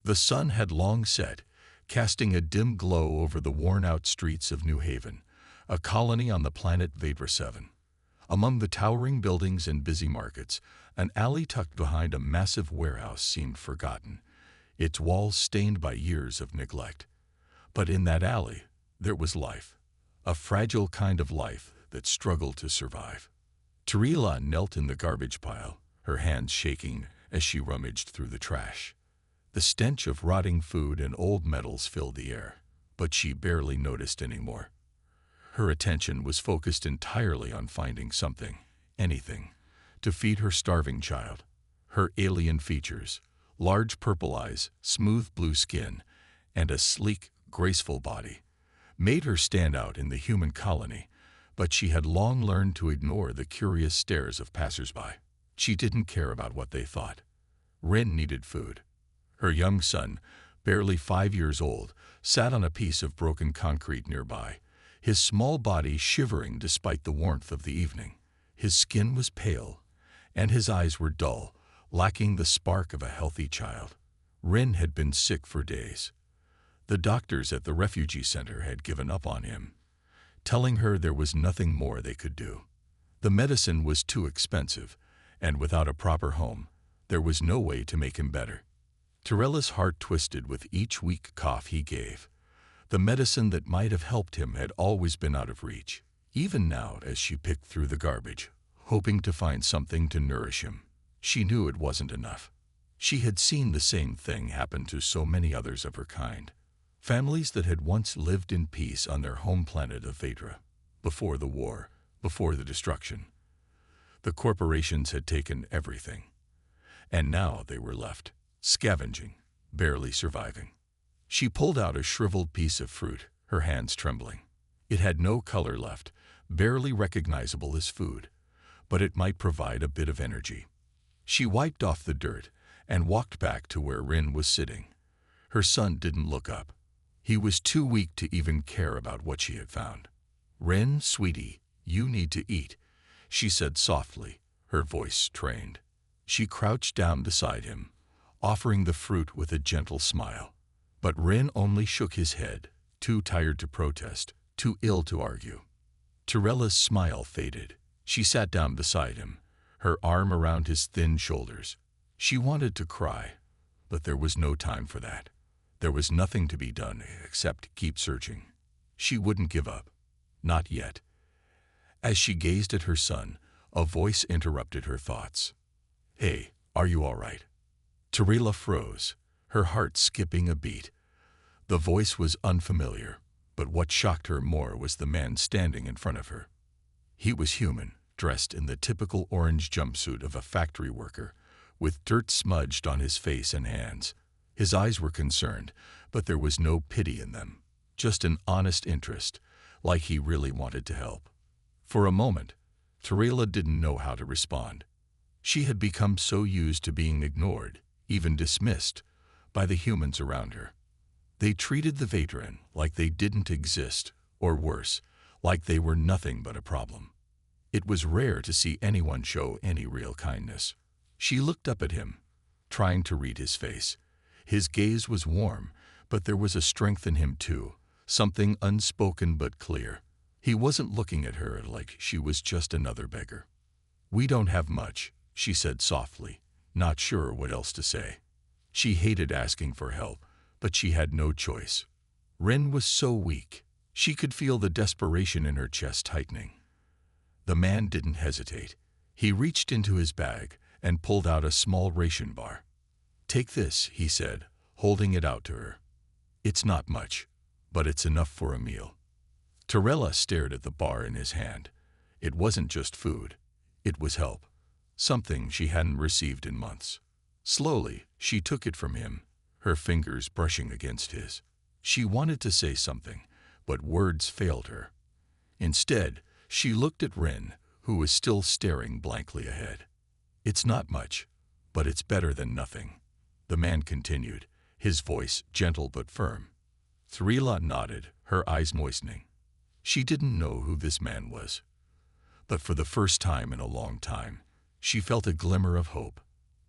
The sun had long set, casting a dim glow over the worn-out streets of New Haven, a colony on the planet Vedra 7. Among the towering buildings and busy markets, an alley tucked behind a massive warehouse seemed forgotten, its walls stained by years of neglect. But in that alley, there was life, a fragile kind of life that struggled to survive. Tarila knelt in the garbage pile, her hands shaking as she rummaged through the trash. The stench of rotting food and old metals filled the air, but she barely noticed anymore. Her attention was focused entirely on finding something, anything, to feed her starving child. Her alien features, large purple eyes, smooth blue skin, and a sleek, graceful body, made her stand out in the human colony, but she had long learned to ignore the curious stares of passersby. She didn't care about what they thought. Rin needed food. Her young son, barely 5 years old, sat on a piece of broken concrete nearby, his small body shivering despite the warmth of the evening. His skin was pale, and his eyes were dull, lacking the spark of a healthy child. Rin had been sick for days. The doctors at the refugee center had given up on him, telling her there was nothing more they could do. The medicine was too expensive, and without a proper home, there was no way to make him better. Tarella's heart twisted with each weak cough he gave. The medicine that might have helped him had always been out of reach. Even now, as she picked through the garbage, hoping to find something to nourish him, she knew it wasn't enough. She had seen the same thing happen to so many others of her kind. Families that had once lived in peace on their home planet of Vedra, before the war, before the destruction. The corporations had taken everything, and now they were left, scavenging, barely surviving. She pulled out a shriveled piece of fruit, her hands trembling. It had no color left, barely recognizable as food, but it might provide a bit of energy. She wiped off the dirt and walked back to where Rin was sitting. Her son didn't look up. He was too weak to even care about what she had found. "Rin, sweetie, you need to eat," she said softly, her voice strained. She crouched down beside him, offering the fruit with a gentle smile. But Rin only shook his head, too tired to protest, too ill to argue. Tarella's smile faded. She sat down beside him, her arm around his thin shoulders. She wanted to cry, but there was no time for that. There was nothing to be done except keep searching. She wouldn't give up. Not yet. As she gazed at her son, a voice interrupted her thoughts. "Hey, are you all right?" Tarela froze, her heart skipping a beat. The voice was unfamiliar, but what shocked her more was the man standing in front of her. He was human, dressed in the typical orange jumpsuit of a factory worker, with dirt smudged on his face and hands. His eyes were concerned, but there was no pity in them, just an honest interest, like he really wanted to help. For a moment, Tarela didn't know how to respond. She had become so used to being ignored, even dismissed, by the humans around her. They treated the Vedran like they didn't exist, or worse, like they were nothing but a problem. It was rare to see anyone show any real kindness. She looked up at him, trying to read his face. His gaze was warm, but there was a strength in him too, something unspoken but clear. He wasn't looking at her like she was just another beggar. "We don't have much," she said softly, not sure what else to say. She hated asking for help, but she had no choice. Rin was so weak. She could feel the desperation in her chest tightening. The man didn't hesitate. He reached into his bag and pulled out a small ration bar. "Take this," he said, holding it out to her. "It's not much, but it's enough for a meal." Tarela stared at the bar in his hand. It wasn't just food. It was help. Something she hadn't received in months. Slowly, she took it from him, her fingers brushing against his. She wanted to say something, but words failed her. Instead, she looked at Rin, who was still staring blankly ahead. "It's not much, but it's better than nothing," the man continued, his voice gentle but firm. Tarela nodded, her eyes moistening. She didn't know who this man was, but for the first time in a long time, she felt a glimmer of hope.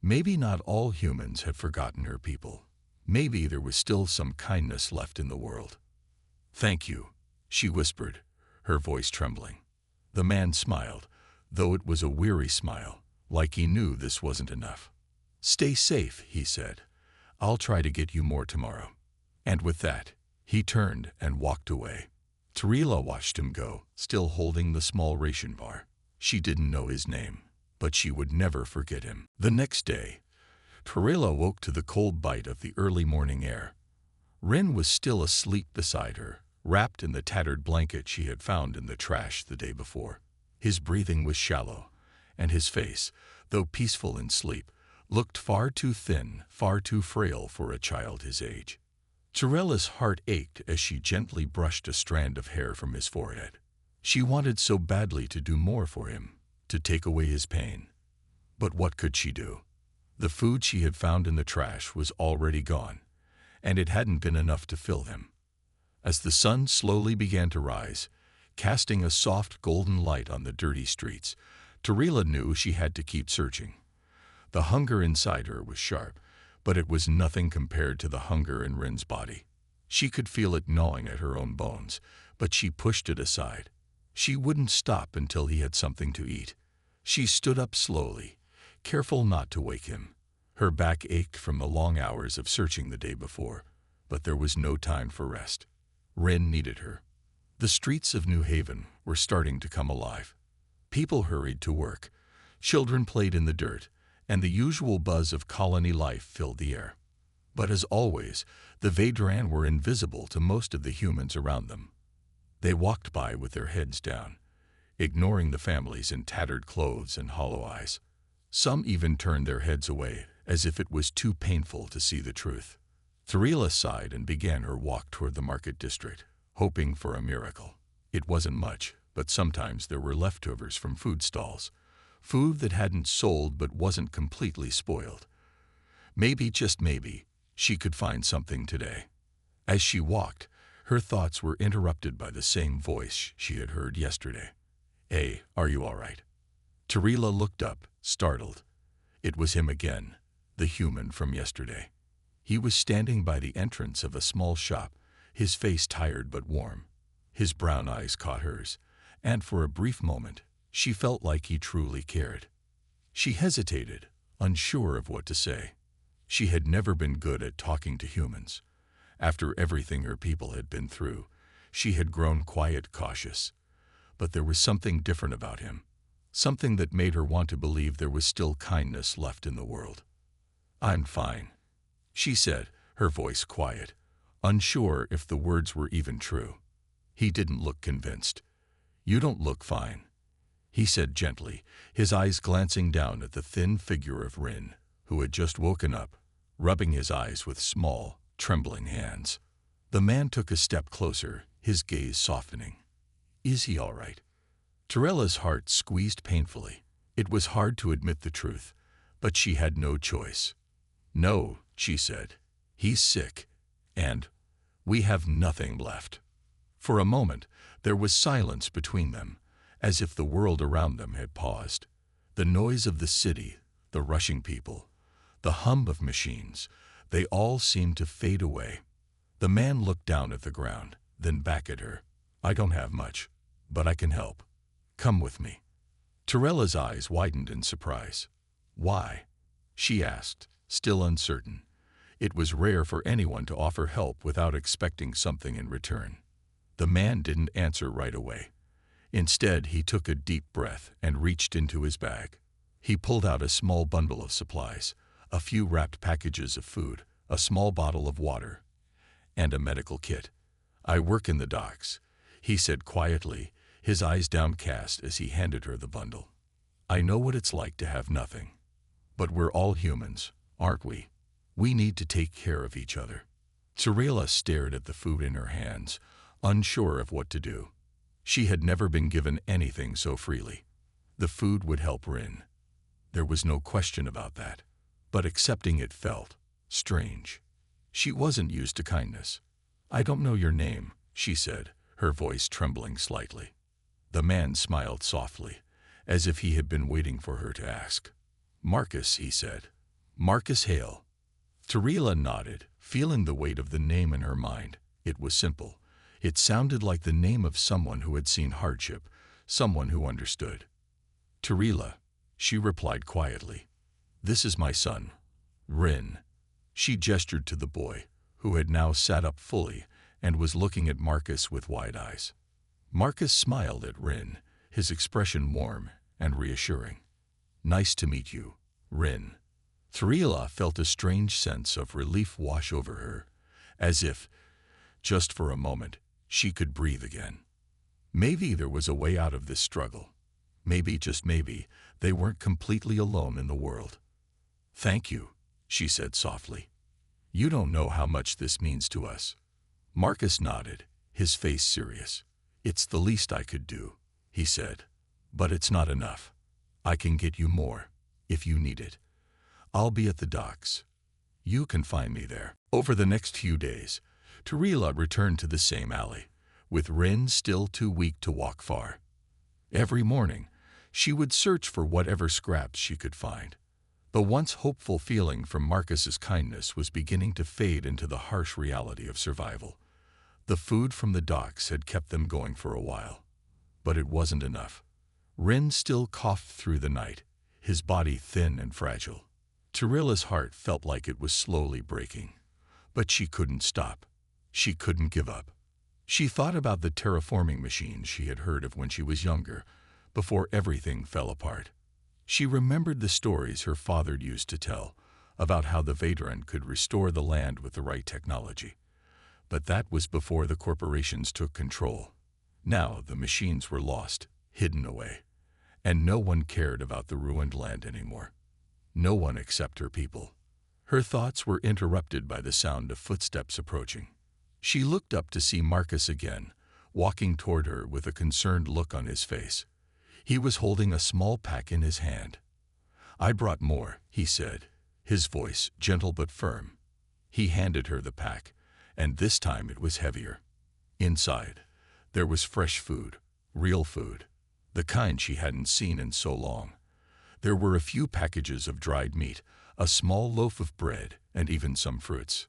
Maybe not all humans had forgotten her people. Maybe there was still some kindness left in the world. "Thank you," she whispered, her voice trembling. The man smiled, though it was a weary smile, like he knew this wasn't enough. "Stay safe," he said. "I'll try to get you more tomorrow." And with that, he turned and walked away. Tarila watched him go, still holding the small ration bar. She didn't know his name, but she would never forget him. The next day, Tarila woke to the cold bite of the early morning air. Rin was still asleep beside her, wrapped in the tattered blanket she had found in the trash the day before. His breathing was shallow, and his face, though peaceful in sleep, looked far too thin, far too frail for a child his age. Tarilla's heart ached as she gently brushed a strand of hair from his forehead. She wanted so badly to do more for him, to take away his pain. But what could she do? The food she had found in the trash was already gone, and it hadn't been enough to fill him. As the sun slowly began to rise, casting a soft golden light on the dirty streets, Tarila knew she had to keep searching. The hunger inside her was sharp, but it was nothing compared to the hunger in Rin's body. She could feel it gnawing at her own bones, but she pushed it aside. She wouldn't stop until he had something to eat. She stood up slowly, careful not to wake him. Her back ached from the long hours of searching the day before, but there was no time for rest. Rin needed her. The streets of New Haven were starting to come alive. People hurried to work, children played in the dirt, and the usual buzz of colony life filled the air. But as always, the Vedran were invisible to most of the humans around them. They walked by with their heads down, ignoring the families in tattered clothes and hollow eyes. Some even turned their heads away, as if it was too painful to see the truth. Tarila sighed and began her walk toward the market district, hoping for a miracle. It wasn't much, but sometimes there were leftovers from food stalls, food that hadn't sold but wasn't completely spoiled. Maybe, just maybe, she could find something today. As she walked, her thoughts were interrupted by the same voice she had heard yesterday. "Hey, are you all right?" Tarila looked up, startled. It was him again, the human from yesterday. He was standing by the entrance of a small shop, his face tired but warm. His brown eyes caught hers, and for a brief moment, she felt like he truly cared. She hesitated, unsure of what to say. She had never been good at talking to humans. After everything her people had been through, she had grown quiet, cautious. But there was something different about him, something that made her want to believe there was still kindness left in the world. "I'm fine," she said, her voice quiet, unsure if the words were even true. He didn't look convinced. "You don't look fine," he said gently, his eyes glancing down at the thin figure of Rin, who had just woken up, rubbing his eyes with small, trembling hands. The man took a step closer, his gaze softening. "Is he all right?" Tarilla's heart squeezed painfully. It was hard to admit the truth, but she had no choice. "No," she said. "He's sick, and we have nothing left." For a moment, there was silence between them, as if the world around them had paused. The noise of the city, the rushing people, the hum of machines, they all seemed to fade away. The man looked down at the ground, then back at her. "I don't have much, but I can help. Come with me." Tarilla's eyes widened in surprise. "Why?" she asked, still uncertain. It was rare for anyone to offer help without expecting something in return. The man didn't answer right away. Instead, he took a deep breath and reached into his bag. He pulled out a small bundle of supplies, a few wrapped packages of food, a small bottle of water, and a medical kit. "I work in the docks," he said quietly, his eyes downcast as he handed her the bundle. "I know what it's like to have nothing. But we're all humans, aren't we? We need to take care of each other." Tarila stared at the food in her hands, unsure of what to do. She had never been given anything so freely. The food would help Rin. There was no question about that. But accepting it felt strange. She wasn't used to kindness. "I don't know your name," she said, her voice trembling slightly. The man smiled softly, as if he had been waiting for her to ask. "Marcus," he said. "Marcus Hale." Tarila nodded, feeling the weight of the name in her mind. It was simple. It sounded like the name of someone who had seen hardship, someone who understood. Tarila, she replied quietly. This is my son, Rin. She gestured to the boy, who had now sat up fully and was looking at Marcus with wide eyes. Marcus smiled at Rin, his expression warm and reassuring. Nice to meet you, Rin. Tarila felt a strange sense of relief wash over her, as if, just for a moment, she could breathe again. Maybe there was a way out of this struggle. Maybe, just maybe, they weren't completely alone in the world. Thank you, she said softly. You don't know how much this means to us. Marcus nodded, his face serious. It's the least I could do, he said. But it's not enough. I can get you more, if you need it. I'll be at the docks. You can find me there. Over the next few days, Tarila returned to the same alley, with Rin still too weak to walk far. Every morning, she would search for whatever scraps she could find. The once hopeful feeling from Marcus's kindness was beginning to fade into the harsh reality of survival. The food from the docks had kept them going for a while, but it wasn't enough. Rin still coughed through the night, his body thin and fragile. Tarilla's heart felt like it was slowly breaking, but she couldn't stop. She couldn't give up. She thought about the terraforming machines she had heard of when she was younger, before everything fell apart. She remembered the stories her father used to tell about how the veteran could restore the land with the right technology. But that was before the corporations took control. Now the machines were lost, hidden away, and no one cared about the ruined land anymore. No one except her people. Her thoughts were interrupted by the sound of footsteps approaching. She looked up to see Marcus again, walking toward her with a concerned look on his face. He was holding a small pack in his hand. I brought more, he said, his voice gentle but firm. He handed her the pack, and this time it was heavier. Inside, there was fresh food, real food, the kind she hadn't seen in so long. There were a few packages of dried meat, a small loaf of bread, and even some fruits.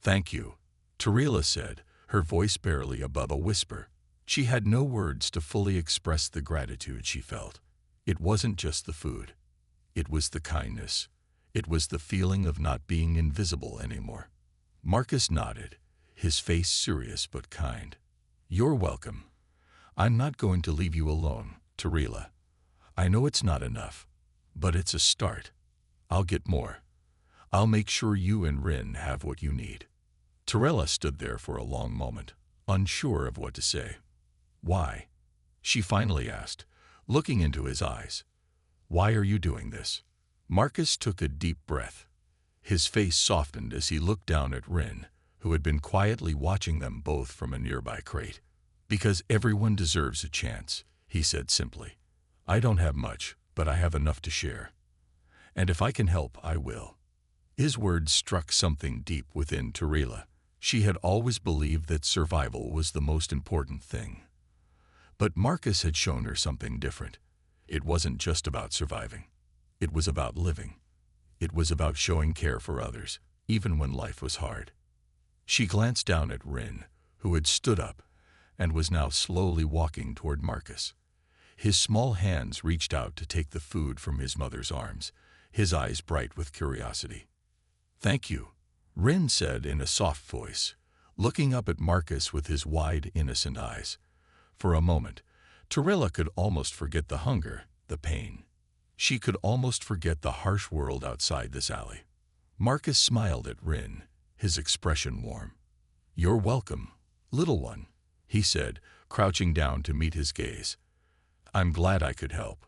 Thank you, Tarila said, her voice barely above a whisper. She had no words to fully express the gratitude she felt. It wasn't just the food. It was the kindness. It was the feeling of not being invisible anymore. Marcus nodded, his face serious but kind. You're welcome. I'm not going to leave you alone, Tarila. I know it's not enough, but it's a start. I'll get more. I'll make sure you and Rin have what you need. Tarila stood there for a long moment, unsure of what to say. Why? She finally asked, looking into his eyes. Why are you doing this? Marcus took a deep breath. His face softened as he looked down at Rin, who had been quietly watching them both from a nearby crate. Because everyone deserves a chance, he said simply. I don't have much, but I have enough to share. And if I can help, I will. His words struck something deep within Tarila. She had always believed that survival was the most important thing. But Marcus had shown her something different. It wasn't just about surviving. It was about living. It was about showing care for others, even when life was hard. She glanced down at Rin, who had stood up and was now slowly walking toward Marcus. His small hands reached out to take the food from his mother's arms, his eyes bright with curiosity. Thank you, Rin said in a soft voice, looking up at Marcus with his wide, innocent eyes. For a moment, Tarila could almost forget the hunger, the pain. She could almost forget the harsh world outside this alley. Marcus smiled at Rin, his expression warm. You're welcome, little one, he said, crouching down to meet his gaze. I'm glad I could help.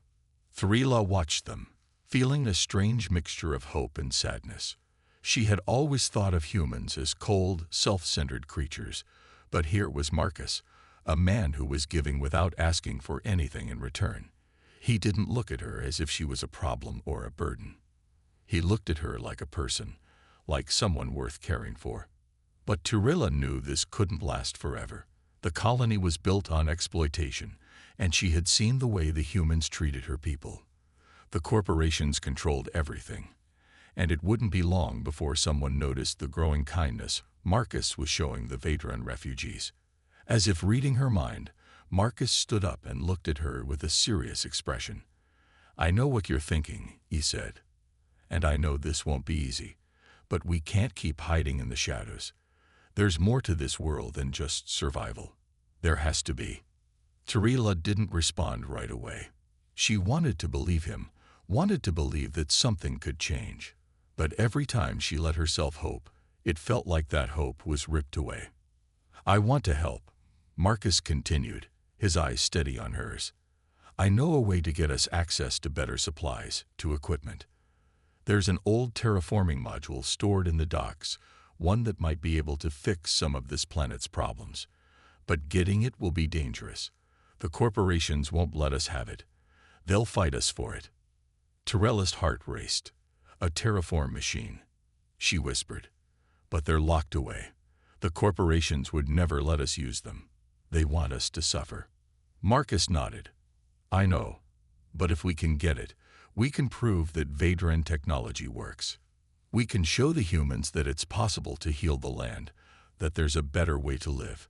Tarila watched them, feeling a strange mixture of hope and sadness. She had always thought of humans as cold, self-centered creatures, but here was Marcus, a man who was giving without asking for anything in return. He didn't look at her as if she was a problem or a burden. He looked at her like a person, like someone worth caring for. But Tarila knew this couldn't last forever. The colony was built on exploitation, and she had seen the way the humans treated her people. The corporations controlled everything, and it wouldn't be long before someone noticed the growing kindness Marcus was showing the Vedran refugees. As if reading her mind, Marcus stood up and looked at her with a serious expression. "I know what you're thinking," he said, "and I know this won't be easy, but we can't keep hiding in the shadows. There's more to this world than just survival. There has to be." Tarila didn't respond right away. She wanted to believe him, wanted to believe that something could change. But every time she let herself hope, it felt like that hope was ripped away. "I want to help," Marcus continued, his eyes steady on hers. "I know a way to get us access to better supplies, to equipment. There's an old terraforming module stored in the docks, one that might be able to fix some of this planet's problems. But getting it will be dangerous. The corporations won't let us have it. They'll fight us for it." Tarella's heart raced. "A terraform machine," she whispered. "But they're locked away. The corporations would never let us use them. They want us to suffer." Marcus nodded. "I know. But if we can get it, we can prove that Vedran technology works. We can show the humans that it's possible to heal the land, that there's a better way to live.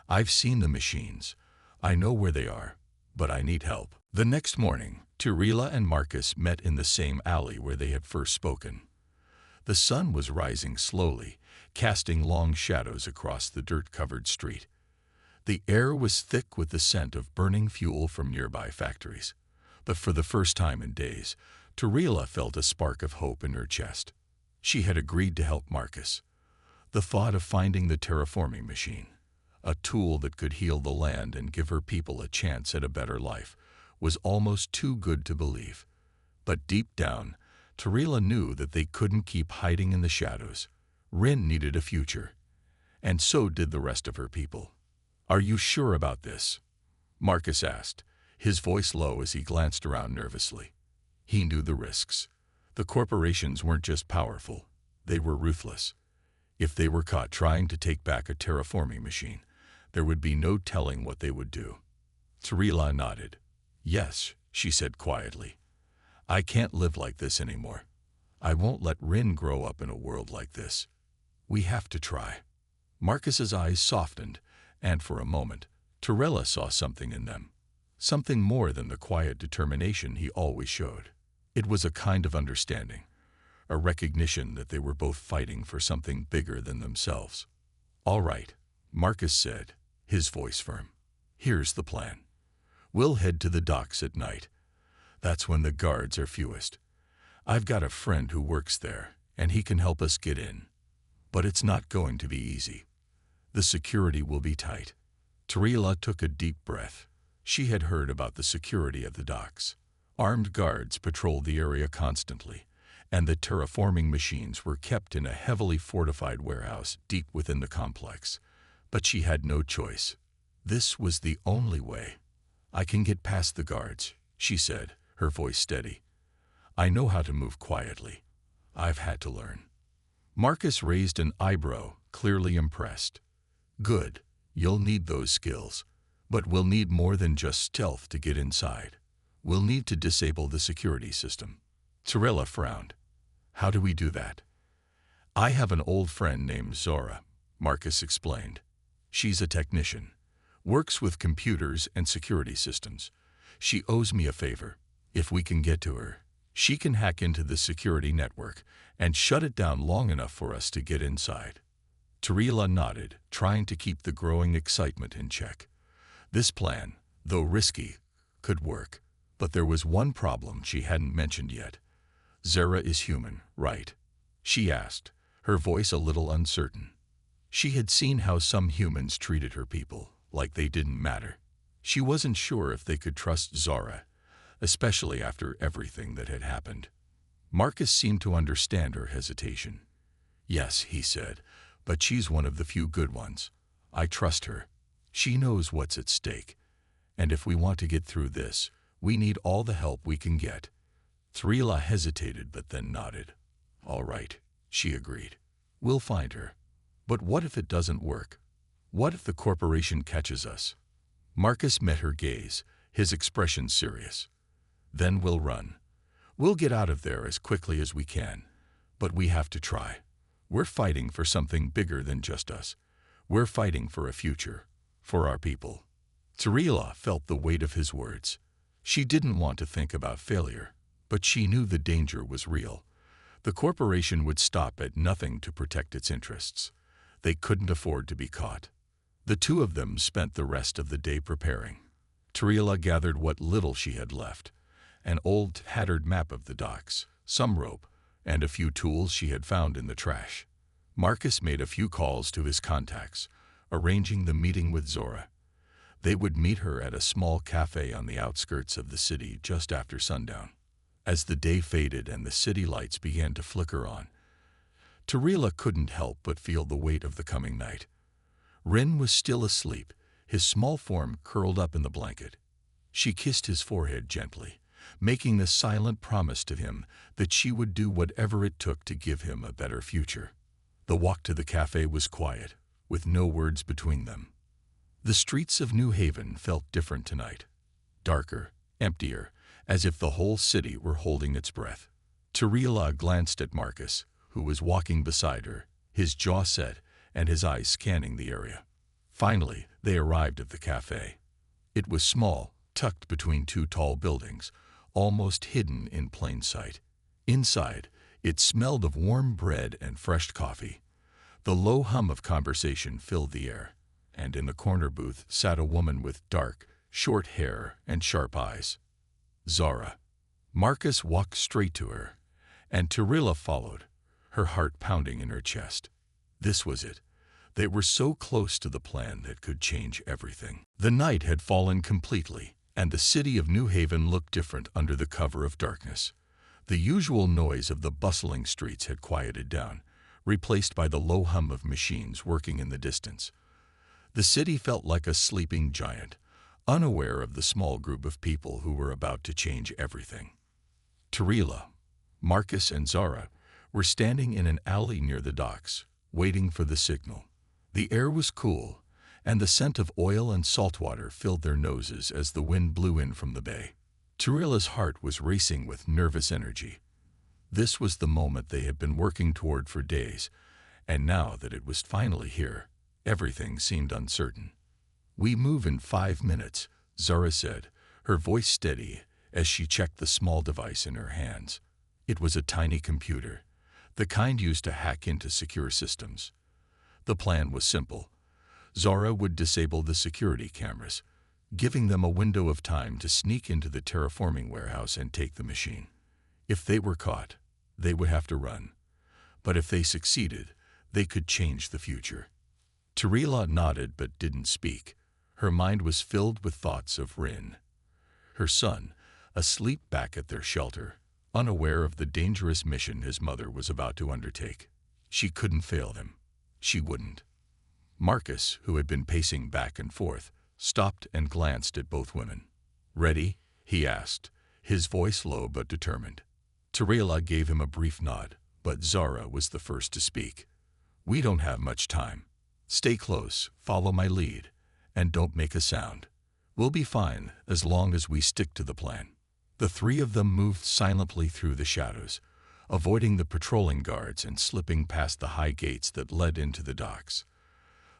I've seen the machines. I know where they are, but I need help." The next morning, Tarila and Marcus met in the same alley where they had first spoken. The sun was rising slowly, casting long shadows across the dirt-covered street. The air was thick with the scent of burning fuel from nearby factories. But for the first time in days, Tarila felt a spark of hope in her chest. She had agreed to help Marcus. The thought of finding the terraforming machine, a tool that could heal the land and give her people a chance at a better life, was almost too good to believe. But deep down, Tarila knew that they couldn't keep hiding in the shadows. Rin needed a future, and so did the rest of her people. "Are you sure about this?" Marcus asked, his voice low as he glanced around nervously. He knew the risks. The corporations weren't just powerful, they were ruthless. If they were caught trying to take back a terraforming machine, there would be no telling what they would do. Tarila nodded. "Yes," she said quietly. "I can't live like this anymore. I won't let Rin grow up in a world like this. We have to try." Marcus's eyes softened, and for a moment, Tarila saw something in them. Something more than the quiet determination he always showed. It was a kind of understanding, a recognition that they were both fighting for something bigger than themselves. "All right," Marcus said, his voice firm. "Here's the plan. We'll head to the docks at night. That's when the guards are fewest. I've got a friend who works there, and he can help us get in. But it's not going to be easy. The security will be tight." Tarila took a deep breath. She had heard about the security of the docks. Armed guards patrolled the area constantly, and the terraforming machines were kept in a heavily fortified warehouse deep within the complex. But she had no choice. This was the only way. "I can get past the guards," she said, her voice steady. "I know how to move quietly. I've had to learn." Marcus raised an eyebrow, clearly impressed. "Good. You'll need those skills. But we'll need more than just stealth to get inside. We'll need to disable the security system." Tarila frowned. "How do we do that?" "I have an old friend named Zora," Marcus explained. "She's a technician, works with computers and security systems. She owes me a favor. If we can get to her, she can hack into the security network and shut it down long enough for us to get inside." Tarila nodded, trying to keep the growing excitement in check. This plan, though risky, could work. But there was one problem she hadn't mentioned yet. "Zara is human, right?" she asked, her voice a little uncertain. She had seen how some humans treated her people, like they didn't matter. She wasn't sure if they could trust Zara, especially after everything that had happened. Marcus seemed to understand her hesitation. "Yes," he said, "but she's one of the few good ones. I trust her. She knows what's at stake. And if we want to get through this, we need all the help we can get." Tarila hesitated but then nodded. "All right," she agreed. "We'll find her. But what if it doesn't work? What if the corporation catches us?" Marcus met her gaze, his expression serious. "Then we'll run. We'll get out of there as quickly as we can. But we have to try. We're fighting for something bigger than just us. We're fighting for a future, for our people. Tarila felt the weight of his words. She didn't want to think about failure, but she knew the danger was real. The corporation would stop at nothing to protect its interests. They couldn't afford to be caught. The two of them spent the rest of the day preparing. Tarila gathered what little she had left, an old, tattered map of the docks, some rope, and a few tools she had found in the trash. Marcus made a few calls to his contacts, arranging the meeting with Zora. They would meet her at a small cafe on the outskirts of the city just after sundown. As the day faded and the city lights began to flicker on, Tarila couldn't help but feel the weight of the coming night. Rin was still asleep, his small form curled up in the blanket. She kissed his forehead gently, making the silent promise to him that she would do whatever it took to give him a better future. The walk to the cafe was quiet, with no words between them. The streets of New Haven felt different tonight. Darker, emptier, as if the whole city were holding its breath. Tarila glanced at Marcus, who was walking beside her, his jaw set and his eyes scanning the area. Finally, they arrived at the cafe. It was small, tucked between two tall buildings, almost hidden in plain sight. Inside, it smelled of warm bread and fresh coffee. The low hum of conversation filled the air, and in the corner booth sat a woman with dark, short hair and sharp eyes. Zara. Marcus walked straight to her, and Tarila followed, her heart pounding in her chest. This was it. They were so close to the plan that could change everything. The night had fallen completely, and the city of New Haven looked different under the cover of darkness. The usual noise of the bustling streets had quieted down, replaced by the low hum of machines working in the distance. The city felt like a sleeping giant, unaware of the small group of people who were about to change everything. Tarila, Marcus, and Zara were standing in an alley near the docks, waiting for the signal. The air was cool, and the scent of oil and salt water filled their noses as the wind blew in from the bay. Tarila's heart was racing with nervous energy. This was the moment they had been working toward for days, and now that it was finally here, everything seemed uncertain. "We move in 5 minutes," Zara said, her voice steady as she checked the small device in her hands. It was a tiny computer, the kind used to hack into secure systems. The plan was simple. Zara would disable the security cameras, giving them a window of time to sneak into the terraforming warehouse and take the machine. If they were caught, they would have to run. But if they succeeded, they could change the future. Tarila nodded but didn't speak. Her mind was filled with thoughts of Rin, her son, asleep back at their shelter, unaware of the dangerous mission his mother was about to undertake. She couldn't fail them. She wouldn't. Marcus, who had been pacing back and forth, stopped and glanced at both women. "Ready?" he asked, his voice low but determined. Tarila gave him a brief nod, but Zara was the first to speak. "We don't have much time. Stay close, follow my lead, and don't make a sound. We'll be fine as long as we stick to the plan." The three of them moved silently through the shadows, avoiding the patrolling guards and slipping past the high gates that led into the docks.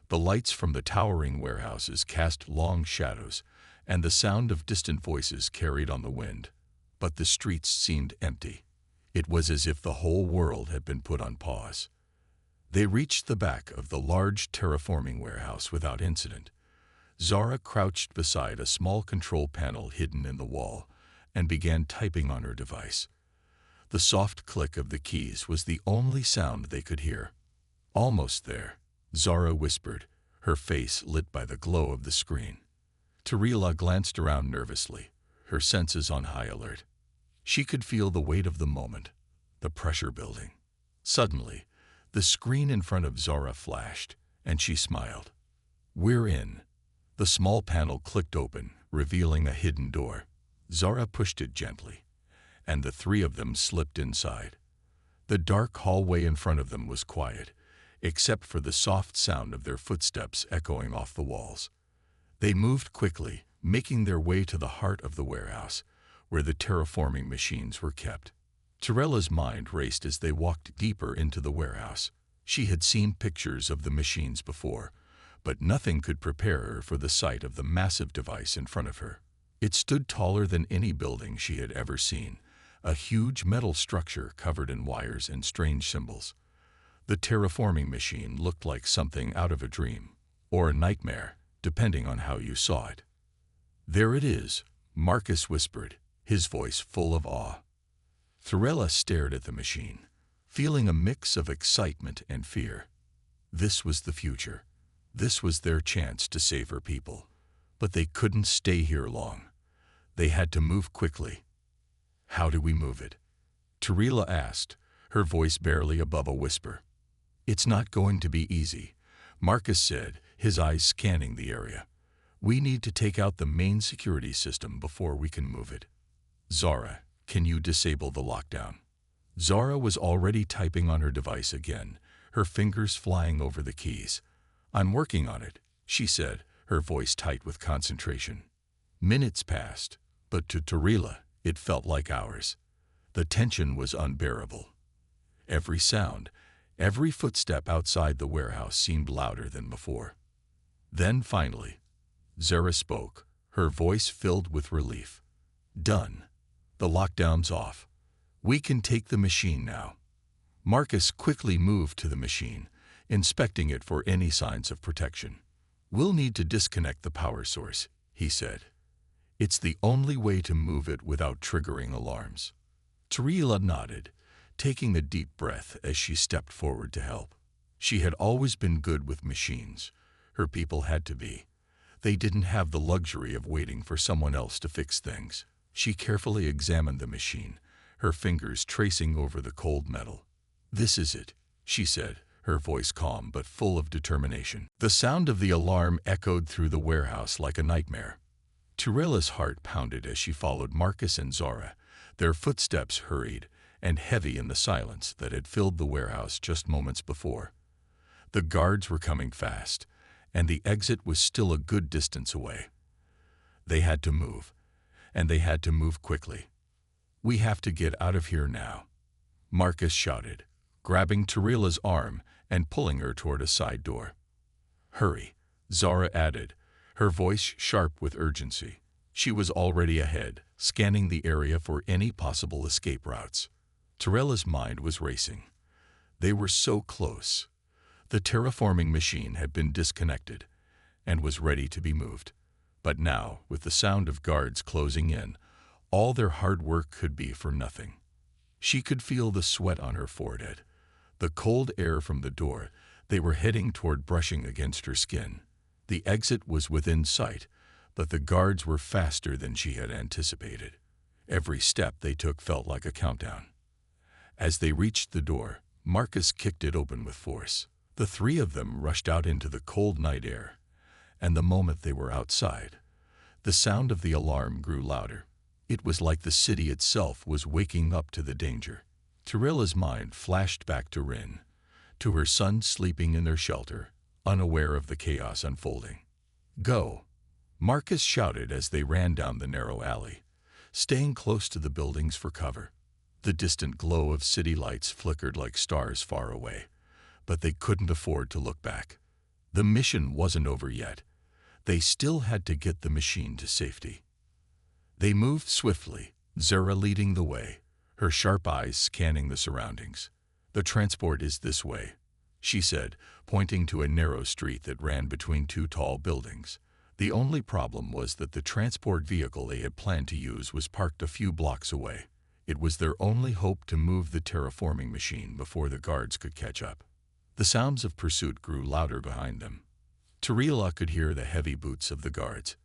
The lights from the towering warehouses cast long shadows, and the sound of distant voices carried on the wind. But the streets seemed empty. It was as if the whole world had been put on pause. They reached the back of the large terraforming warehouse without incident. Zara crouched beside a small control panel hidden in the wall and began typing on her device. The soft click of the keys was the only sound they could hear. "Almost there," Zara whispered, her face lit by the glow of the screen. Tarila glanced around nervously, her senses on high alert. She could feel the weight of the moment, the pressure building. Suddenly, the screen in front of Zara flashed, and she smiled. "We're in." The small panel clicked open, revealing a hidden door. Zara pushed it gently, and the three of them slipped inside. The dark hallway in front of them was quiet, except for the soft sound of their footsteps echoing off the walls. They moved quickly, making their way to the heart of the warehouse, where the terraforming machines were kept. Tarella's mind raced as they walked deeper into the warehouse. She had seen pictures of the machines before, but nothing could prepare her for the sight of the massive device in front of her. It stood taller than any building she had ever seen, a huge metal structure covered in wires and strange symbols. The terraforming machine looked like something out of a dream, or a nightmare, depending on how you saw it. "There it is," Marcus whispered, his voice full of awe. Tarella stared at the machine, feeling a mix of excitement and fear. This was the future. This was their chance to save her people. But they couldn't stay here long. They had to move quickly. "How do we move it?" Tarella asked, her voice barely above a whisper. "It's not going to be easy," Marcus said, his eyes scanning the area. "We need to take out the main security system before we can move it. Zara, can you disable the lockdown?" Zara was already typing on her device again, her fingers flying over the keys. "I'm working on it," she said, her voice tight with concentration. Minutes passed, but to Tarella, it felt like hours. The tension was unbearable. Every sound, every footstep outside the warehouse seemed louder than before. Then finally, Zara spoke, her voice filled with relief. "Done. The lockdown's off. We can take the machine now." Marcus quickly moved to the machine, inspecting it for any signs of protection. "We'll need to disconnect the power source," he said. "It's the only way to move it without triggering alarms." Tarella nodded, taking a deep breath as she stepped forward to help. She had always been good with machines. Her people had to be. They didn't have the luxury of waiting for someone else to fix things. She carefully examined the machine, her fingers tracing over the cold metal. "This is it," she said, her voice calm but full of determination. The sound of the alarm echoed through the warehouse like a nightmare. Tarella's heart pounded as she followed Marcus and Zara, their footsteps hurried and heavy in the silence that had filled the warehouse just moments before. The guards were coming fast, and the exit was still a good distance away. They had to move, and they had to move quickly. "We have to get out of here now," Marcus shouted, grabbing Tarella's arm and pulling her toward a side door. "Hurry," Zara added, her voice sharp with urgency. She was already ahead, scanning the area for any possible escape routes. Tarella's mind was racing. They were so close. The terraforming machine had been disconnected and was ready to be moved. But now, with the sound of guards closing in, all their hard work could be for nothing. She could feel the sweat on her forehead, the cold air from the door. They were heading toward brushing against her skin. The exit was within sight, but the guards were faster than she had anticipated. Every step they took felt like a countdown. As they reached the door, Marcus kicked it open with force. The three of them rushed out into the cold night air, and the moment they were outside, the sound of the alarm grew louder. It was like the city itself was waking up to the danger. Tarella's mind flashed back to Rin, to her son sleeping in their shelter, unaware of the chaos unfolding. "Go!" Marcus shouted as they ran down the narrow alley, staying close to the buildings for cover. The distant glow of city lights flickered like stars far away, but they couldn't afford to look back. The mission wasn't over yet. They still had to get the machine to safety. They moved swiftly, Zara leading the way, her sharp eyes scanning the surroundings. "The transport is this way," she said, pointing to a narrow street that ran between two tall buildings. The only problem was that the transport vehicle they had planned to use was parked a few blocks away. It was their only hope to move the terraforming machine before the guards could catch up. The sounds of pursuit grew louder behind them. Tarella could hear the heavy boots of the guards,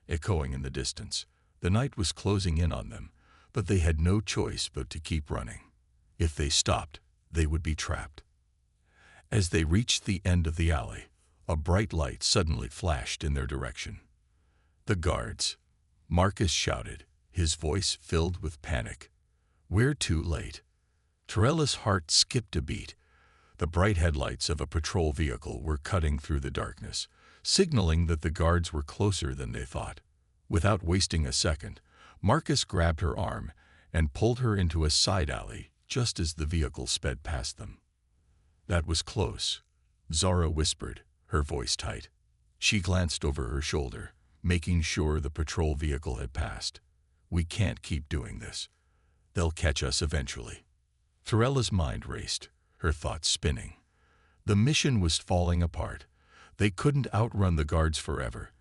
echoing in the distance. The night was closing in on them, but they had no choice but to keep running. If they stopped, they would be trapped. As they reached the end of the alley, a bright light suddenly flashed in their direction. "The guards!" Marcus shouted, his voice filled with panic. "We're too late." Tarella's heart skipped a beat. The bright headlights of a patrol vehicle were cutting through the darkness, signaling that the guards were closer than they thought. Without wasting a second, Marcus grabbed her arm and pulled her into a side alley just as the vehicle sped past them. "That was close," Zara whispered, her voice tight. She glanced over her shoulder, making sure the patrol vehicle had passed. "We can't keep doing this. They'll catch us eventually." Thorella's mind raced, her thoughts spinning. The mission was falling apart. They couldn't outrun the guards forever,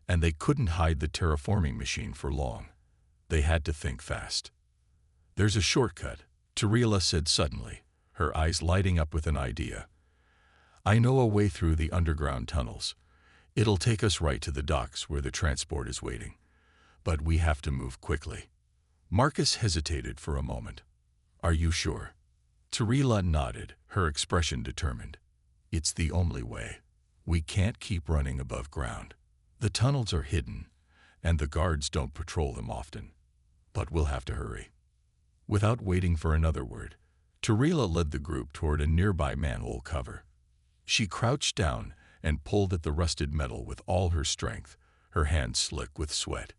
and they couldn't hide the terraforming machine for long. They had to think fast. "There's a shortcut," Torella said suddenly, her eyes lighting up with an idea. "I know a way through the underground tunnels. It'll take us right to the docks where the transport is waiting. But we have to move quickly." Marcus hesitated for a moment. "Are you sure?" Torella nodded, her expression determined. "It's the only way. We can't keep running above ground. The tunnels are hidden, and the guards don't patrol them often. But we'll have to hurry." Without waiting for another word, Torella led the group toward a nearby manhole cover. She crouched down and pulled at the rusted metal with all her strength, her hands slick with sweat.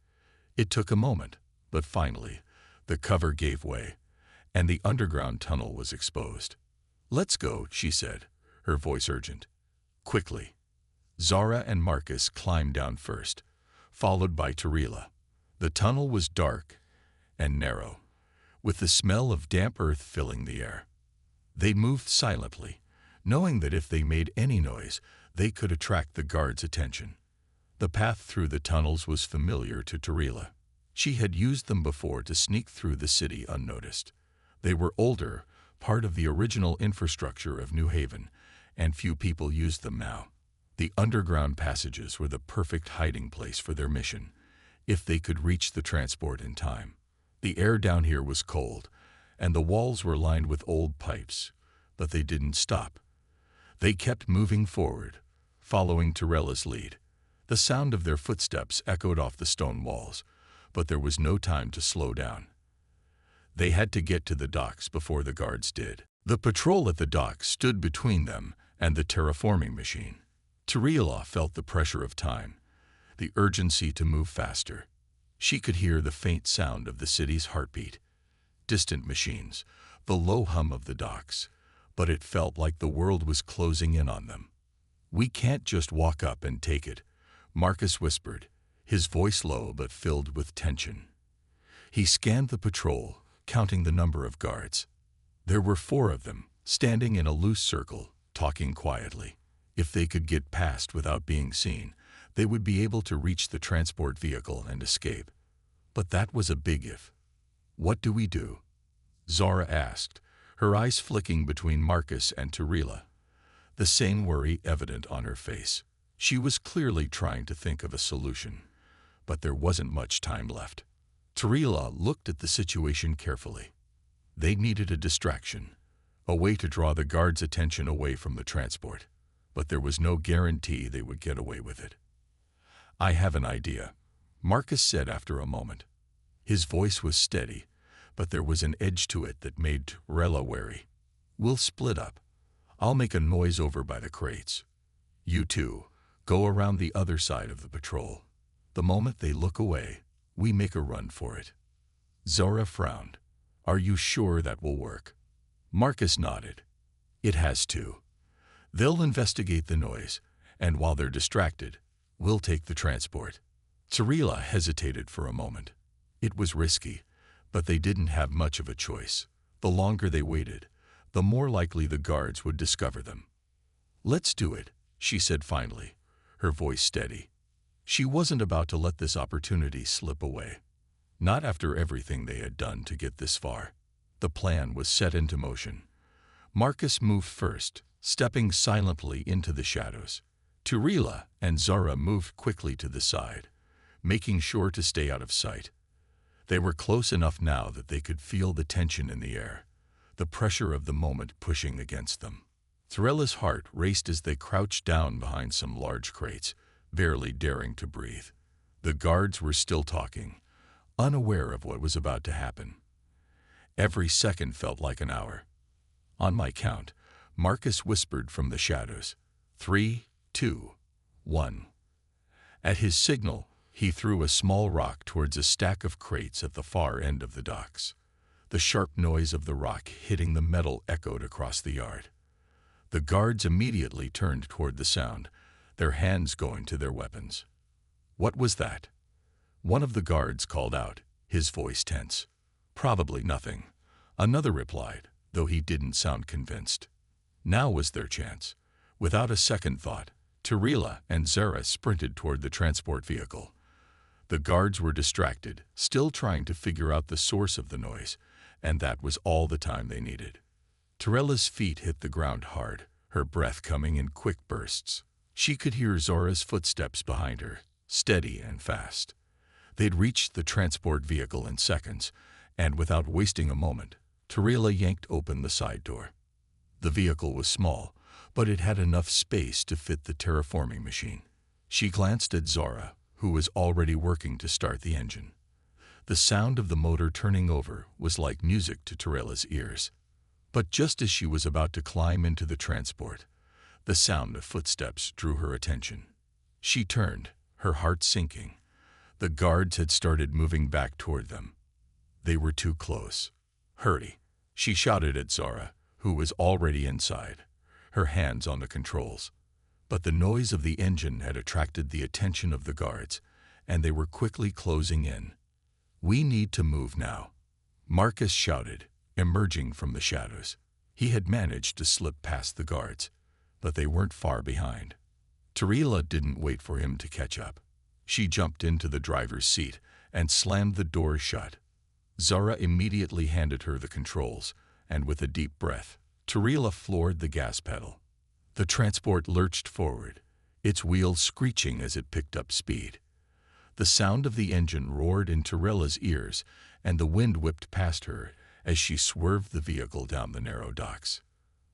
It took a moment, but finally, the cover gave way, and the underground tunnel was exposed. "Let's go," she said, her voice urgent. "Quickly." Zara and Marcus climbed down first, followed by Torella. The tunnel was dark and narrow, with the smell of damp earth filling the air. They moved silently, knowing that if they made any noise, they could attract the guards' attention. The path through the tunnels was familiar to Torella. She had used them before to sneak through the city unnoticed. They were older, part of the original infrastructure of New Haven, and few people used them now. The underground passages were the perfect hiding place for their mission, if they could reach the transport in time. The air down here was cold, and the walls were lined with old pipes, but they didn't stop. They kept moving forward, following Torella's lead. The sound of their footsteps echoed off the stone walls, but there was no time to slow down. They had to get to the docks before the guards did. The patrol at the docks stood between them and the terraforming machine. Torella felt the pressure of time, the urgency to move faster. She could hear the faint sound of the city's heartbeat, distant machines, the low hum of the docks, but it felt like the world was closing in on them. "We can't just walk up and take it," Marcus whispered, his voice low but filled with tension. He scanned the patrol, counting the number of guards. There were 4 of them, standing in a loose circle, talking quietly. If they could get past without being seen, they would be able to reach the transport vehicle and escape. But that was a big if. "What do we do?" Zara asked, her eyes flicking between Marcus and Torella, the same worry evident on her face. She was clearly trying to think of a solution, but there wasn't much time left. Torella looked at the situation carefully. They needed a distraction, a way to draw the guards' attention away from the transport, but there was no guarantee they would get away with it. "I have an idea," Marcus said after a moment. His voice was steady, but there was an edge to it that made Torella wary. "We'll split up. I'll make a noise over by the crates. You two, go around the other side of the patrol. The moment they look away, we make a run for it." Zara frowned. "Are you sure that will work?" Marcus nodded. "It has to. They'll investigate the noise, and while they're distracted, we'll take the transport." Torella hesitated for a moment. It was risky, but they didn't have much of a choice. The longer they waited, the more likely the guards would discover them. "Let's do it," she said finally, her voice steady. She wasn't about to let this opportunity slip away. Not after everything they had done to get this far. The plan was set into motion. Marcus moved first, stepping silently into the shadows. Torella and Zara moved quickly to the side, making sure to stay out of sight. They were close enough now that they could feel the tension in the air, the pressure of the moment pushing against them. Thorella's heart raced as they crouched down behind some large crates, barely daring to breathe. The guards were still talking, unaware of what was about to happen. Every second felt like an hour. "On my count," Marcus whispered from the shadows. 3, 2, 1. At his signal, he threw a small rock towards a stack of crates at the far end of the docks. The sharp noise of the rock hitting the metal echoed across the yard. The guards immediately turned toward the sound, their hands going to their weapons. "What was that?" One of the guards called out, his voice tense. "Probably nothing," another replied, though he didn't sound convinced. Now was their chance. Without a second thought, Tarila and Zara sprinted toward the transport vehicle. The guards were distracted, still trying to figure out the source of the noise, and that was all the time they needed. Tarella's feet hit the ground hard, her breath coming in quick bursts. She could hear Zora's footsteps behind her, steady and fast. They'd reached the transport vehicle in seconds, and without wasting a moment, Tarila yanked open the side door. The vehicle was small, but it had enough space to fit the terraforming machine. She glanced at Zora, who was already working to start the engine. The sound of the motor turning over was like music to Tarella's ears. But just as she was about to climb into the transport, the sound of footsteps drew her attention. She turned, her heart sinking. The guards had started moving back toward them. They were too close. "Hurry," she shouted at Zora, who was already inside, her hands on the controls. But the noise of the engine had attracted the attention of the guards, and they were quickly closing in. "We need to move now," Marcus shouted, emerging from the shadows. He had managed to slip past the guards, but they weren't far behind. Tarila didn't wait for him to catch up. She jumped into the driver's seat and slammed the door shut. Zara immediately handed her the controls, and with a deep breath, Tarila floored the gas pedal. The transport lurched forward, its wheels screeching as it picked up speed. The sound of the engine roared in Tarilla's ears, and the wind whipped past her as she swerved the vehicle down the narrow docks.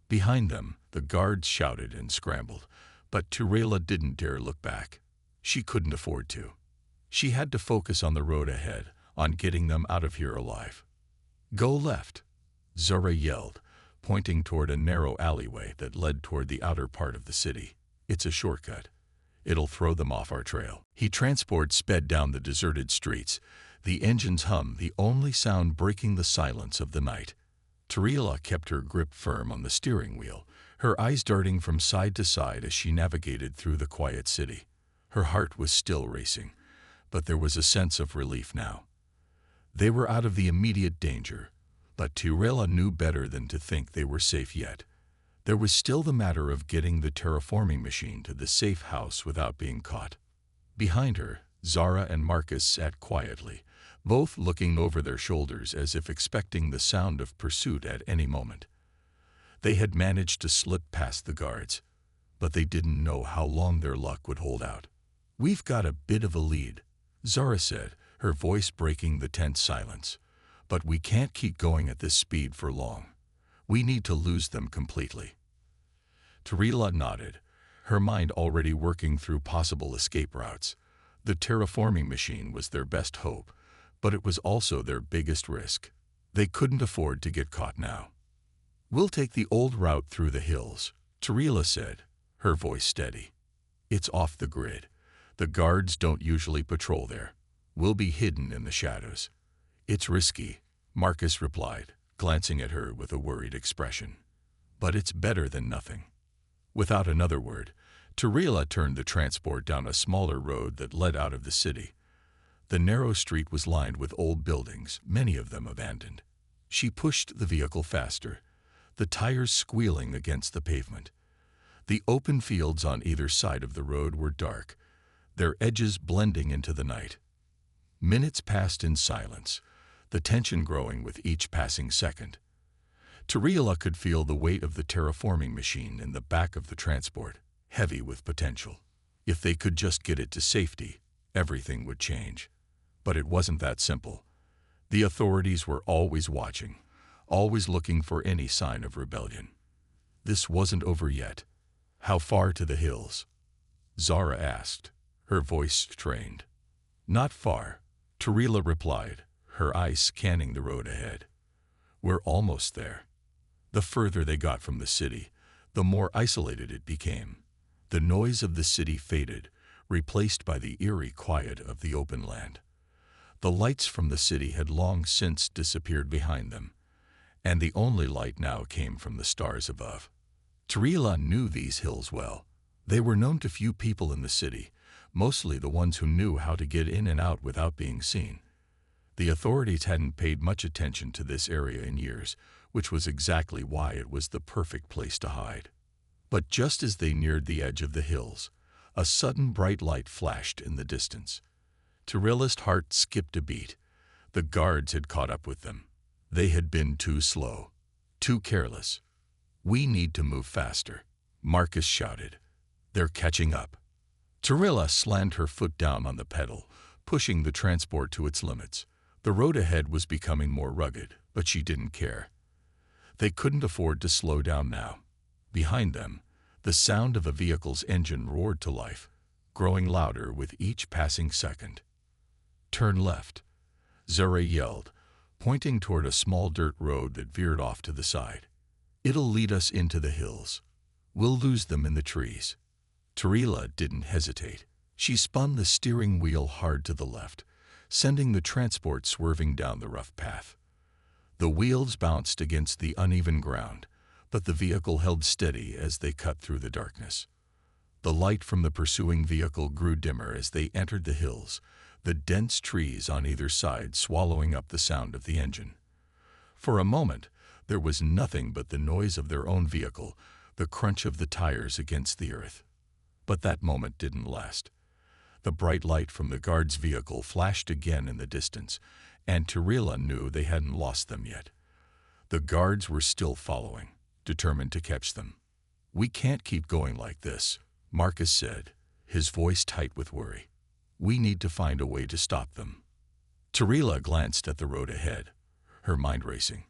Behind them, the guards shouted and scrambled, but Tarila didn't dare look back. She couldn't afford to. She had to focus on the road ahead, on getting them out of here alive. "Go left," Zora yelled, pointing toward a narrow alleyway that led toward the outer part of the city. "It's a shortcut. It'll throw them off our trail." The transport sped down the deserted streets, the engine's hum the only sound breaking the silence of the night. Tarila kept her grip firm on the steering wheel, her eyes darting from side to side as she navigated through the quiet city. Her heart was still racing, but there was a sense of relief now. They were out of the immediate danger, but Tarila knew better than to think they were safe yet. There was still the matter of getting the terraforming machine to the safe house without being caught. Behind her, Zara and Marcus sat quietly, both looking over their shoulders as if expecting the sound of pursuit at any moment. They had managed to slip past the guards, but they didn't know how long their luck would hold out. "We've got a bit of a lead," Zara said, her voice breaking the tense silence. "But we can't keep going at this speed for long. We need to lose them completely." Tarila nodded, her mind already working through possible escape routes. The terraforming machine was their best hope, but it was also their biggest risk. They couldn't afford to get caught now. "We'll take the old route through the hills," Tarila said, her voice steady. "It's off the grid. The guards don't usually patrol there. We'll be hidden in the shadows." "It's risky," Marcus replied, glancing at her with a worried expression. "But it's better than nothing." Without another word, Tarila turned the transport down a smaller road that led out of the city. The narrow street was lined with old buildings, many of them abandoned. She pushed the vehicle faster, the tires squealing against the pavement. The open fields on either side of the road were dark, their edges blending into the night. Minutes passed in silence, the tension growing with each passing second. Tarila could feel the weight of the terraforming machine in the back of the transport, heavy with potential. If they could just get it to safety, everything would change. But it wasn't that simple. The authorities were always watching, always looking for any sign of rebellion. This wasn't over yet. "How far to the hills?" Zara asked, her voice strained. "Not far," Tarila replied, her eyes scanning the road ahead. "We're almost there." The further they got from the city, the more isolated it became. The noise of the city faded, replaced by the eerie quiet of the open land. The lights from the city had long since disappeared behind them, and the only light now came from the stars above. Tarila knew these hills well. They were known to few people in the city, mostly the ones who knew how to get in and out without being seen. The authorities hadn't paid much attention to this area in years, which was exactly why it was the perfect place to hide. But just as they neared the edge of the hills, a sudden bright light flashed in the distance. Tarilla's heart skipped a beat. The guards had caught up with them. They had been too slow, too careless. "We need to move faster," Marcus shouted. "They're catching up." Tarilla slammed her foot down on the pedal, pushing the transport to its limits. The road ahead was becoming more rugged, but she didn't care. They couldn't afford to slow down now. Behind them, the sound of a vehicle's engine roared to life, growing louder with each passing second. "Turn left," Zora yelled, pointing toward a small dirt road that veered off to the side. "It'll lead us into the hills. We'll lose them in the trees." Tarilla didn't hesitate. She spun the steering wheel hard to the left, sending the transport swerving down the rough path. The wheels bounced against the uneven ground, but the vehicle held steady as they cut through the darkness. The light from the pursuing vehicle grew dimmer as they entered the hills, the dense trees on either side swallowing up the sound of the engine. For a moment, there was nothing but the noise of their own vehicle, the crunch of the tires against the earth. But that moment didn't last. The bright light from the guard's vehicle flashed again in the distance, and Tarilla knew they hadn't lost them yet. The guards were still following, determined to catch them. "We can't keep going like this," Marcus said, his voice tight with worry. "We need to find a way to stop them." Tarilla glanced at the road ahead, her mind racing.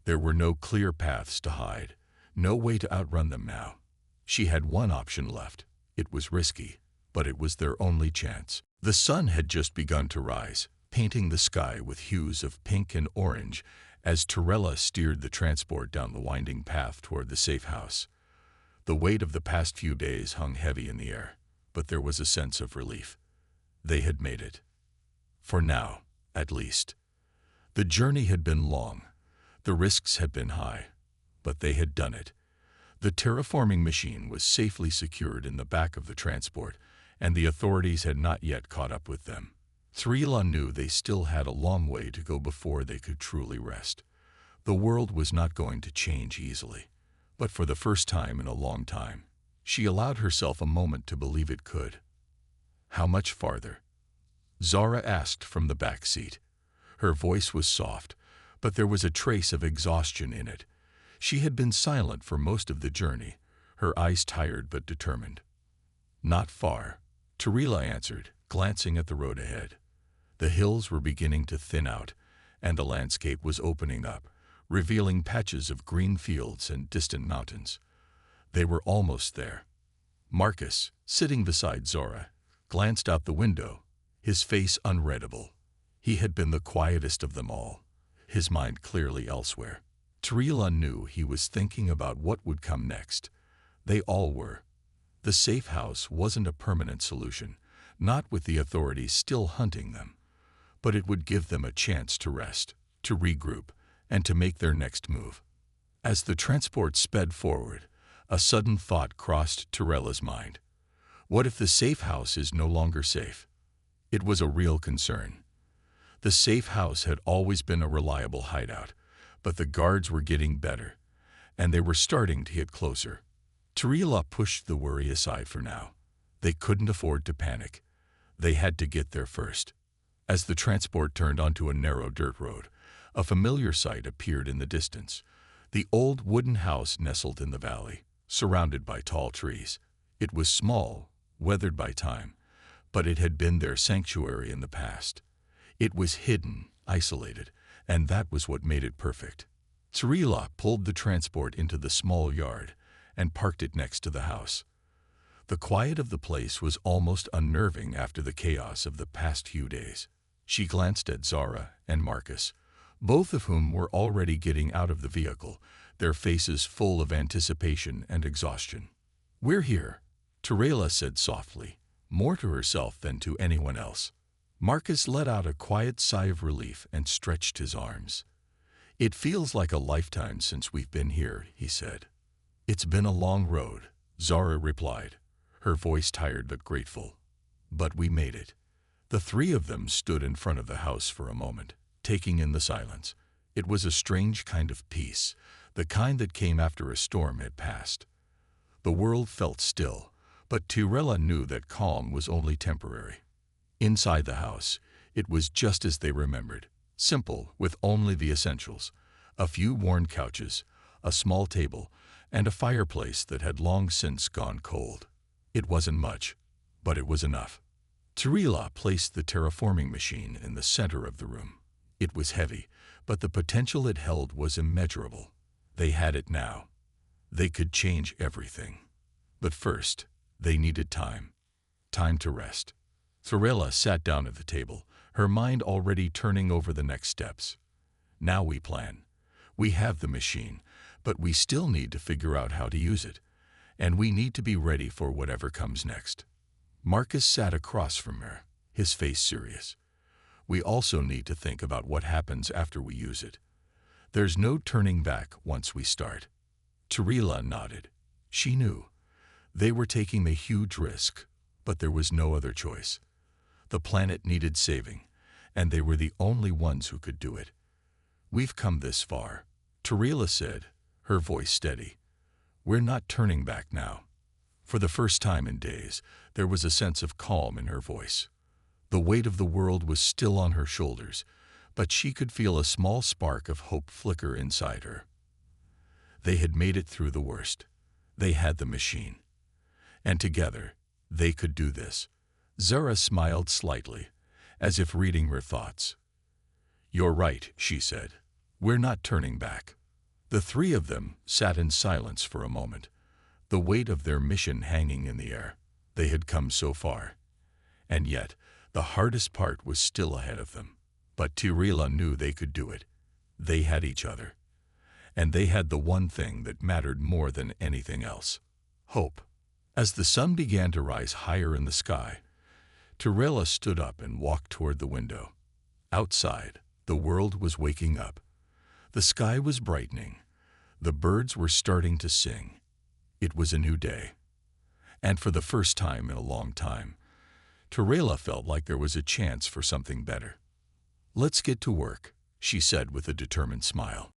There were no clear paths to hide, no way to outrun them now. She had one option left. It was risky, but it was their only chance. The sun had just begun to rise, painting the sky with hues of pink and orange as Tarilla steered the transport down the winding path toward the safe house. The weight of the past few days hung heavy in the air, but there was a sense of relief. They had made it. For now, at least. The journey had been long. The risks had been high, but they had done it. The terraforming machine was safely secured in the back of the transport, and the authorities had not yet caught up with them. Tarilla knew they still had a long way to go before they could truly rest. The world was not going to change easily, but for the first time in a long time, she allowed herself a moment to believe it could. "How much farther?" Zara asked from the back seat. Her voice was soft, but there was a trace of exhaustion in it. She had been silent for most of the journey, her eyes tired but determined. "Not far," Tarilla answered, glancing at the road ahead. The hills were beginning to thin out, and the landscape was opening up, revealing patches of green fields and distant mountains. They were almost there. Marcus, sitting beside Zora, glanced out the window, his face unreadable. He had been the quietest of them all, his mind clearly elsewhere. Tarilla knew he was thinking about what would come next. They all were. The safe house wasn't a permanent solution, not with the authorities still hunting them. But it would give them a chance to rest, to regroup, and to make their next move. As the transport sped forward, a sudden thought crossed Tarilla's mind. What if the safe house is no longer safe? It was a real concern. The safe house had always been a reliable hideout, but the guards were getting better, and they were starting to get closer. Tarilla pushed the worry aside for now. They couldn't afford to panic. They had to get there first. As the transport turned onto a narrow dirt road, a familiar sight appeared in the distance. The old wooden house nestled in the valley, surrounded by tall trees. It was small, weathered by time, but it had been their sanctuary in the past. It was hidden, isolated, and that was what made it perfect. Tarilla pulled the transport into the small yard and parked it next to the house. The quiet of the place was almost unnerving after the chaos of the past few days. She glanced at Zara and Marcus, both of whom were already getting out of the vehicle, their faces full of anticipation and exhaustion. "We're here," Tarilla said softly, more to herself than to anyone else. Marcus let out a quiet sigh of relief and stretched his arms. "It feels like a lifetime since we've been here," he said. "It's been a long road," Zara replied, her voice tired but grateful. "But we made it." The three of them stood in front of the house for a moment, taking in the silence. It was a strange kind of peace, the kind that came after a storm had passed. The world felt still, but Tyrella knew that calm was only temporary. Inside the house, it was just as they remembered, simple with only the essentials: a few worn couches, a small table, and a fireplace that had long since gone cold. It wasn't much, but it was enough. Tyrella placed the terraforming machine in the center of the room. It was heavy, but the potential it held was immeasurable. They had it now. They could change everything. But first, they needed time. Time to rest. Tyrella sat down at the table, her mind already turning over the next steps. "Now we plan. We have the machine, but we still need to figure out how to use it. And we need to be ready for whatever comes next." Marcus sat across from her, his face serious. "We also need to think about what happens after we use it. There's no turning back once we start." Tyrella nodded. She knew. They were taking a huge risk, but there was no other choice. The planet needed saving, and they were the only ones who could do it. "We've come this far," Tyrella said, her voice steady. "We're not turning back now." For the first time in days, there was a sense of calm in her voice. The weight of the world was still on her shoulders, but she could feel a small spark of hope flicker inside her. They had made it through the worst. They had the machine. And together, they could do this. Zara smiled slightly, as if reading her thoughts. "You're right," she said. "We're not turning back." The three of them sat in silence for a moment, the weight of their mission hanging in the air. They had come so far. And yet, the hardest part was still ahead of them. But Tyrella knew they could do it. They had each other. And they had the one thing that mattered more than anything else: hope. As the sun began to rise higher in the sky, Tyrella stood up and walked toward the window. Outside, the world was waking up. The sky was brightening. The birds were starting to sing. It was a new day. And for the first time in a long time, Tyrella felt like there was a chance for something better. "Let's get to work," she said with a determined smile.